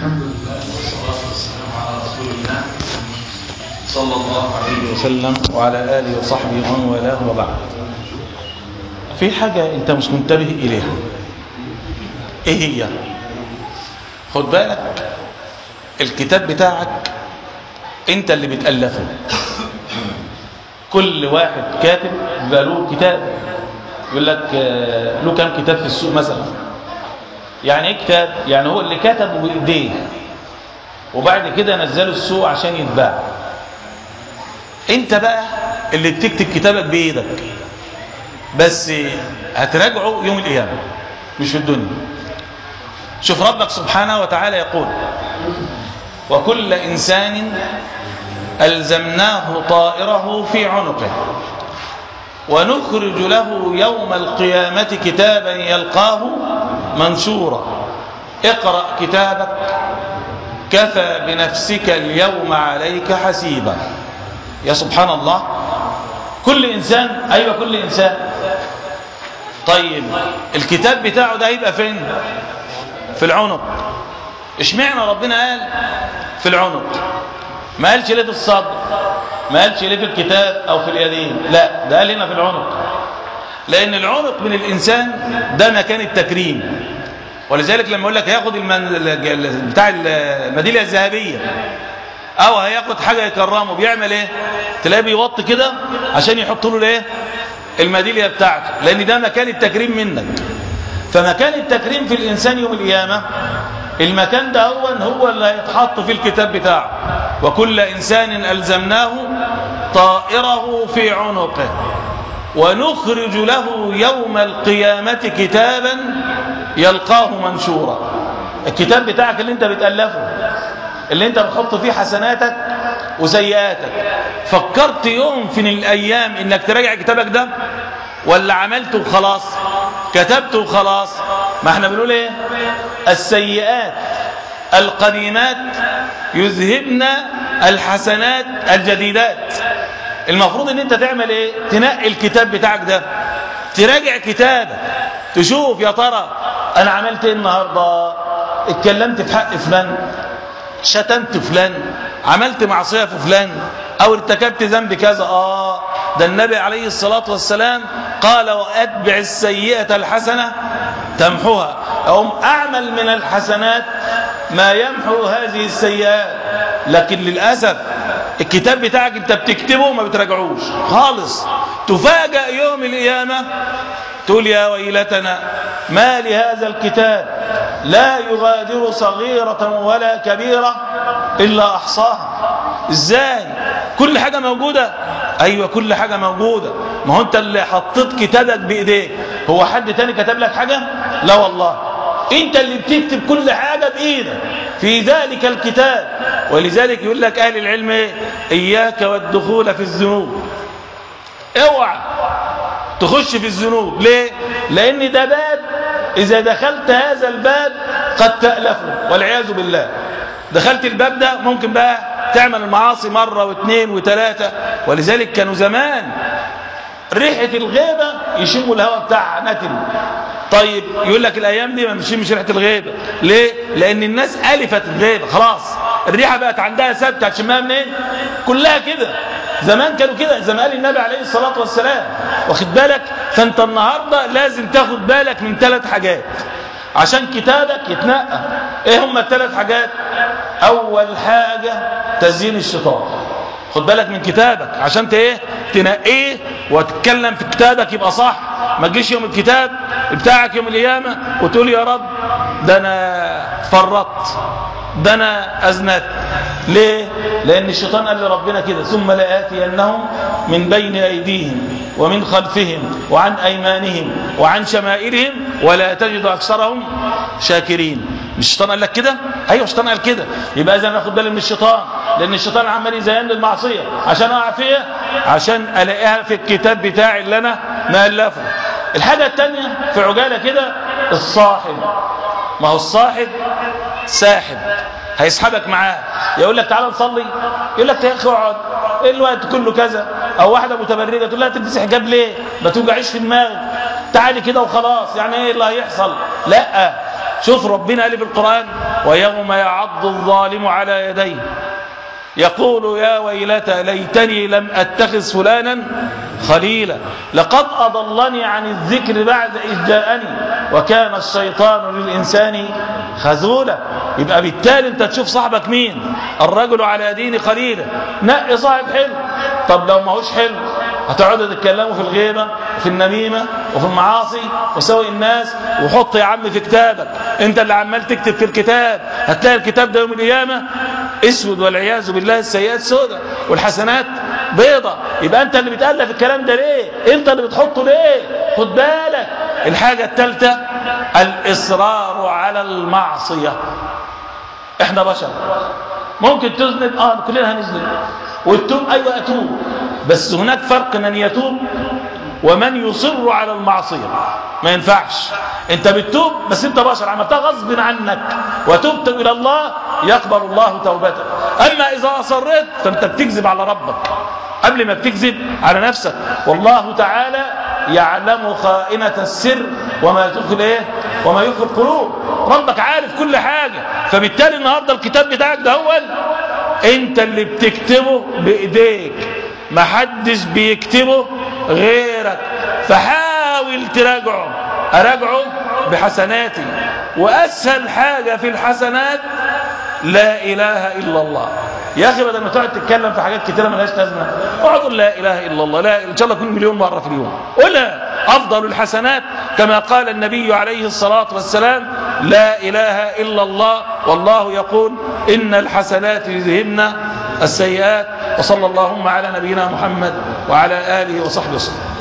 الحمد لله والصلاة والسلام على رسول الله صلى الله عليه وسلم وعلى آله وصحبه ومن والاه وبعد. في حاجة أنت مش منتبه إليها، إيه هي؟ خد بالك، الكتاب بتاعك أنت اللي بتألفه. كل واحد كاتب بقى له كتاب، يقول لك له كام كتاب في السوق مثلا. يعني ايه كتاب؟ يعني هو اللي كتبه بايديه وبعد كده نزله السوق عشان يتباع. انت بقى اللي بتكتب كتابك بايدك، بس هتراجعه يوم القيامه مش في الدنيا. شوف ربك سبحانه وتعالى يقول: وكل انسان ألزمناه طائره في عنقه ونخرج له يوم القيامة كتابا يلقاه منشورا اقرأ كتابك كفى بنفسك اليوم عليك حسيبا. يا سبحان الله، كل إنسان، أيوة كل إنسان. طيب الكتاب بتاعه ده هيبقى فين؟ في العنق. اشمعنى ربنا قال في العنق؟ ما قالش ليه في الصدر، ما قالش ليه في الكتاب أو في اليدين، لا ده قال هنا في العنق. لأن العنق من الإنسان ده مكان التكريم، ولذلك لما يقول لك هياخد بتاع الميدالية الذهبية أو هياخد حاجة يكرمه، بيعمل إيه؟ تلاقيه بيوطي كده عشان يحط له إيه؟ الميدالية بتاعته، لأن ده مكان التكريم منك. فمكان التكريم في الإنسان يوم القيامة، المكان ده هو اللي هيتحط في الكتاب بتاعه. وكل إنسان ألزمناه طائره في عنقه ونخرج له يوم القيامة كتابا يلقاه منشورا. الكتاب بتاعك اللي انت بتألفه، اللي انت بتحط فيه حسناتك وسيئاتك، فكرت يوم في الأيام انك تراجع كتابك ده ولا عملته وخلاص؟ كتبته وخلاص. ما احنا بنقول ايه؟ السيئات القديمات يذهبن الحسنات الجديدات. المفروض ان انت تعمل ايه؟ تنقي الكتاب بتاعك ده، تراجع كتابك، تشوف يا ترى انا عملت ايه النهارده؟ اتكلمت في حق فلان، شتمت فلان، عملت معصيه في فلان، او ارتكبت ذنب كذا. ده النبي عليه الصلاة والسلام قال: وأتبع السيئة الحسنة تمحوها. أعمل من الحسنات ما يمحو هذه السيئات. لكن للأسف الكتاب بتاعك انت بتكتبه وما بتراجعوش خالص. تفاجأ يوم القيامة تقول: يا ويلتنا ما لهذا الكتاب لا يغادر صغيرة ولا كبيرة إلا أحصاها. إزاي؟ كل حاجة موجودة. أيوة كل حاجة موجودة. ما هو أنت اللي حطيت كتابك بإيديك. هو حد تاني كتب لك حاجة؟ لا والله، أنت اللي بتكتب كل حاجة بإيدك في ذلك الكتاب. ولذلك يقول لك أهل العلم إيه؟ إياك والدخول في الذنوب. اوعى تخش في الذنوب. ليه؟ لأن ده باب إذا دخلت هذا الباب قد تألفه والعياذ بالله. دخلت الباب ده ممكن بقى تعمل المعاصي مرة واثنين وثلاثة. ولذلك كانوا زمان ريحة الغيبة يشموا الهواء بتاعها نتن. طيب يقول لك الأيام دي ما بنشمش ريحة الغيبة. ليه؟ لأن الناس ألفت الغيبة خلاص، الريحة بقت عندها ثابتة. هتشمها منين؟ كلها كده. زمان كانوا كده زي ما قال النبي عليه الصلاة والسلام. واخد بالك؟ فأنت النهاردة لازم تاخد بالك من 3 حاجات عشان كتابك يتنقى. ايه هم ال3 حاجات؟ اول حاجة تزيين الشيطان. خد بالك من كتابك عشان ايه؟ تنقيه وتتكلم في كتابك يبقى صح. ما تجيش يوم الكتاب بتاعك يوم القيامة وتقول: يا رب ده انا فرطت، ده انا اذنت. ليه؟ لان الشيطان قال لربنا كده: ثم لآتينهم من بين ايديهم ومن خلفهم وعن ايمانهم وعن شمائلهم ولا تجد اكثرهم شاكرين. مش الشيطان قال لك كده؟ ايوه الشيطان قال كده. يبقى اذا ناخد بالنا من الشيطان، لان الشيطان عمال يزين المعصيه عشان اقع فيها، عشان الاقيها في الكتاب بتاعي اللي انا مألفه. الحاجه الثانيه في عجاله كده: الصاحب. ما هو الصاحب ساحب، هيسحبك معاه. يقول لك تعالى نصلي، يقول لك يا اخي اقعد، الوقت كله كذا. او واحده متبرجه تقول لها تلبسي حجاب ليه؟ ما توجعيش في دماغك، تعالي كده وخلاص. يعني ايه اللي هيحصل؟ لا، شوف ربنا قال في القرآن: ويوم يعض الظالم على يديه يقول يا ويلتى ليتني لم أتخذ فلانا خليلا لقد أضلني عن الذكر بعد إذ جاءني وكان الشيطان للإنسان خذولا. يبقى بالتالي انت تشوف صاحبك مين. الرجل على دين خليله. نقي صاحب حلو. طب لو ما هوش حلو هتقعدوا تتكلموا في الغيبة وفي النميمة وفي المعاصي وسوء الناس. وحط يا عم في كتابك، انت اللي عمال تكتب في الكتاب، هتلاقي الكتاب ده يوم القيامة اسود والعياذ بالله، السيئات سودة والحسنات بيضة. يبقى انت اللي بتألف الكلام ده ليه؟ انت اللي بتحطه ليه؟ خد بالك. الحاجة الثالثة الإصرار على المعصية. احنا بشر، ممكن تذنب، كلنا هنذنب، والتوب ايوه اتوب، بس هناك فرق من يتوب ومن يصر على المعصية. ما ينفعش. انت بتتوب بس انت بشر، عملتها غصب عنك وتوبت الى الله يقبل الله توبتك. اما اذا اصريت فانت بتكذب على ربك قبل ما بتكذب على نفسك. والله تعالى يعلم خائنة السر وما تخفي وما يخفي القلوب. ربك عارف كل حاجة. فبالتالي النهاردة الكتاب بتاعك ده هو انت اللي بتكتبه بايديك، محدش بيكتبه غيرك. فحاول تراجعه. اراجعه بحسناتي، واسهل حاجة في الحسنات لا اله الا الله. يا اخي بدل ما تقعد تتكلم في حاجات كتيره ملهاش لازمه، اقعد قول لا اله الا الله. لا ان شاء الله تكون مليون مره في اليوم قولها. افضل الحسنات كما قال النبي عليه الصلاه والسلام: لا اله الا الله، والله يقول ان الحسنات يذهبن السيئات. وصلى اللهم على نبينا محمد وعلى اله وصحبه وسلم.